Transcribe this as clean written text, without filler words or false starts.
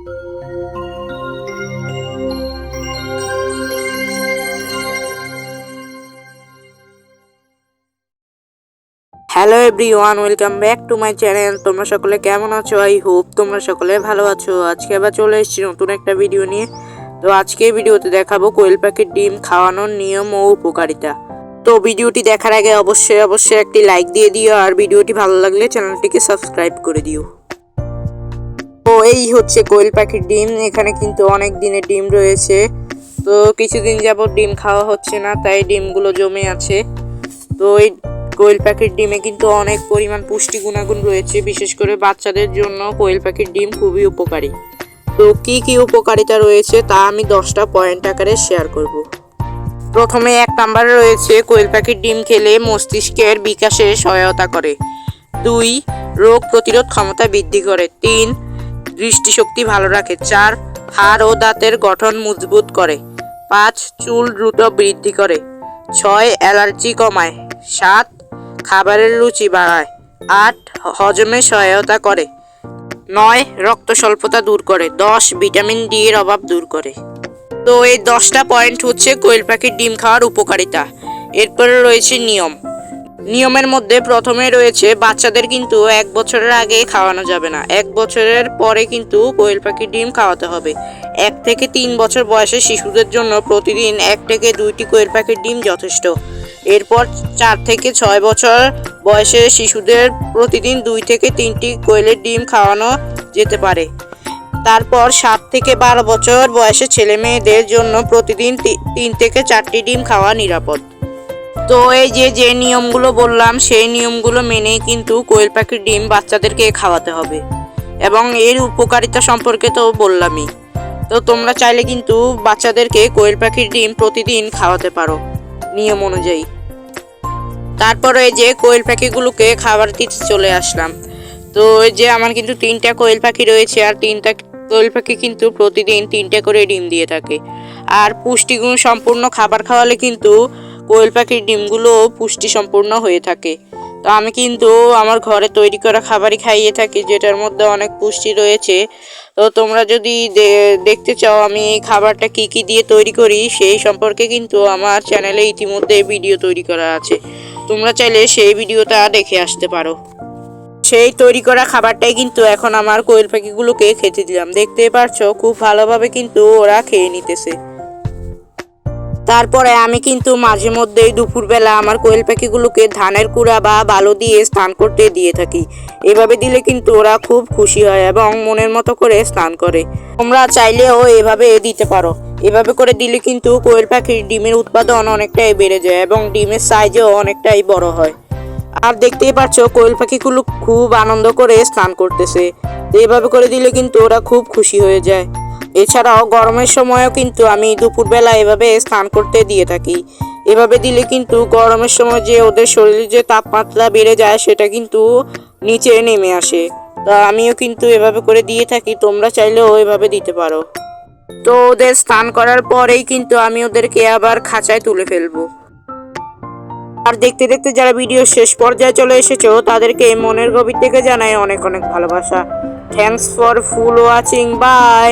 Hello everyone, welcome back to my channel. তোমরা সকলে কেমন আছো? আই হোপ তোমরা সকলে ভালো আছো। আজকে আবার চলে এসেছি নতুন একটা ভিডিও নিয়ে। তো আজকে ভিডিওতে দেখাবো কোয়েল পাখির ডিম খাওয়ানোর নিয়ম ও উপকারিতা। তো ভিডিওটি দেখার আগে অবশ্যই একটি লাইক দিয়ে দিও, আর ভিডিওটি ভালো লাগলে চ্যানেলটিকে সাবস্ক্রাইব করে দিও। তো এই হচ্ছে কোয়েল পাখির ডিম। এখানে কিন্তু অনেক দিনের ডিম রয়েছে। তো কিছুদিন যাবত ডিম খাওয়া হচ্ছে না, তাই ডিমগুলো জমে আছে। তো এই কোয়েল পাখির ডিমে কিন্তু অনেক পরিমাণ পুষ্টি গুণাগুণ রয়েছে। বিশেষ করে বাচ্চাদের জন্য কোয়েল পাখির ডিম খুবই উপকারী। তো কি কি উপকারিতা রয়েছে তা আমি 10টা পয়েন্ট আকারে শেয়ার করব। প্রথমে 1 নম্বরে রয়েছে কোয়েল পাখির ডিম খেলে মস্তিষ্কের বিকাশে সহায়তা করে। 2, রোগ প্রতিরোধ ক্ষমতা বৃদ্ধি করে। 3, দৃষ্টিশক্তি ভালো রাখে। 4, হাড় ও দাঁতের গঠন মজবুত করে। 5, চুল দ্রুত বৃদ্ধি করে। 6, অ্যালার্জি কমায়। 7, খাবারের রুচি বাড়ায়। 8, হজমে সহায়তা করে। 9, রক্ত স্বল্পতা দূর করে। 10, ভিটামিন ডি এর অভাব দূর করে। তো এই 10টা পয়েন্ট হচ্ছে কোয়েল পাখির ডিম খাওয়ার উপকারিতা। এরপরে রয়েছে নিয়মের মধ্যে প্রথমে রয়েছে বাচ্চাদের কিন্তু 1 বছরের আগে খাওয়ানো যাবে না। 1 বছরের পরে কিন্তু কোয়েল পাখির ডিম খাওয়াতে হবে। 1 থেকে 3 বছর বয়সের শিশুদের জন্য প্রতিদিন 1 থেকে 2টি কোয়েল পাখির ডিম যথেষ্ট। এরপর 4 থেকে 6 বছর বয়সের শিশুদের প্রতিদিন 2 থেকে 3টি কোয়েলের ডিম খাওয়ানো যেতে পারে। তারপর 7 থেকে 12 বছর বয়সের ছেলে মেয়েদের জন্য প্রতিদিন 3 থেকে 4টি ডিম খাওয়া নিরাপদ। তো এই যে নিয়মগুলো বললাম, সেই নিয়মগুলো মেনেই কিন্তু কোয়েল পাখির ডিম বাচ্চাদেরকে খাওয়াতে হবে, এবং এর উপকারিতা সম্পর্কে তো বললামই। তো তোমরা চাইলে কিন্তু বাচ্চাদেরকে কোয়েল পাখির ডিম প্রতিদিন খাওয়াতে পারো নিয়ম অনুযায়ী। তারপরে এই যে কোয়েল পাখিগুলোকে খাবার দিতে চলে আসলাম। তো এই যে আমার কিন্তু 3টা কোয়েল পাখি রয়েছে, আর 3টা কোয়েল পাখি কিন্তু প্রতিদিন 3টে করে ডিম দিয়ে থাকে। আর পুষ্টিগুণ সম্পূর্ণ খাবার খাওয়ালে কিন্তু কোয়েল পাখির ডিমগুলো পুষ্টি সম্পূর্ণ হয়ে থাকে। তো আমি কিন্তু আমার ঘরে তৈরি করা খাবারই খাইয়ে থাকি, যেটার মধ্যে অনেক পুষ্টি রয়েছে। তো তোমরা যদি দেখতে চাও আমি এই খাবারটা কি কি দিয়ে তৈরি করি, সেই সম্পর্কে কিন্তু আমার চ্যানেলে ইতিমধ্যে ভিডিও তৈরি করা আছে। তোমরা চাইলে সেই ভিডিওটা দেখে আসতে পারো। সেই তৈরি করা খাবারটাই কিন্তু এখন আমার কোয়েল পাখিগুলোকে খেতে দিলাম। দেখতেই পারছো খুব ভালোভাবে কিন্তু ওরা খেয়ে নিতেছে। তারপরে আমি কিন্তু মাঝে মধ্যেই দুপুরবেলা আমার কোয়েল পাখিগুলোকে ধানের কুড়া বা বালু দিয়ে স্নান করতে দিয়ে থাকি। এভাবে দিলে কিন্তু ওরা খুব খুশি হয় এবং মনের মতো করে স্নান করে। তোমরা চাইলেও এভাবে দিতে পারো। এভাবে করে দিলে কিন্তু কোয়েল পাখির ডিমের উৎপাদন অনেকটাই বেড়ে যায় এবং ডিমের সাইজও অনেকটাই বড় হয়। আর দেখতেই পাচ্ছ কোয়েল পাখিগুলো খুব আনন্দ করে স্নান করতেছে। এভাবে করে দিলে কিন্তু ওরা খুব খুশি হয়ে যায়। এছাড়াও গরমের সময়ও কিন্তু আমি দুপুরবেলা এভাবে স্নান করতে দিয়ে থাকি। এভাবে দিলে কিন্তু গরমের সময় যে ওদের শরীরে যে তাপমাত্রা বেড়ে যায় সেটা কিন্তু নিচে নেমে আসে। তো আমিও কিন্তু এভাবে করে দিয়ে থাকি, তোমরা চাইলেও এভাবে দিতে পারো। তো ওদের স্নান করার পরেই কিন্তু আমি ওদেরকে আবার খাঁচায় তুলে ফেলবো। আর দেখতে দেখতে যারা ভিডিও শেষ পর্যায়ে চলে এসেছো তাদেরকে মনের গভীর থেকে জানাই অনেক অনেক ভালোবাসা। Thanks for full watching, by.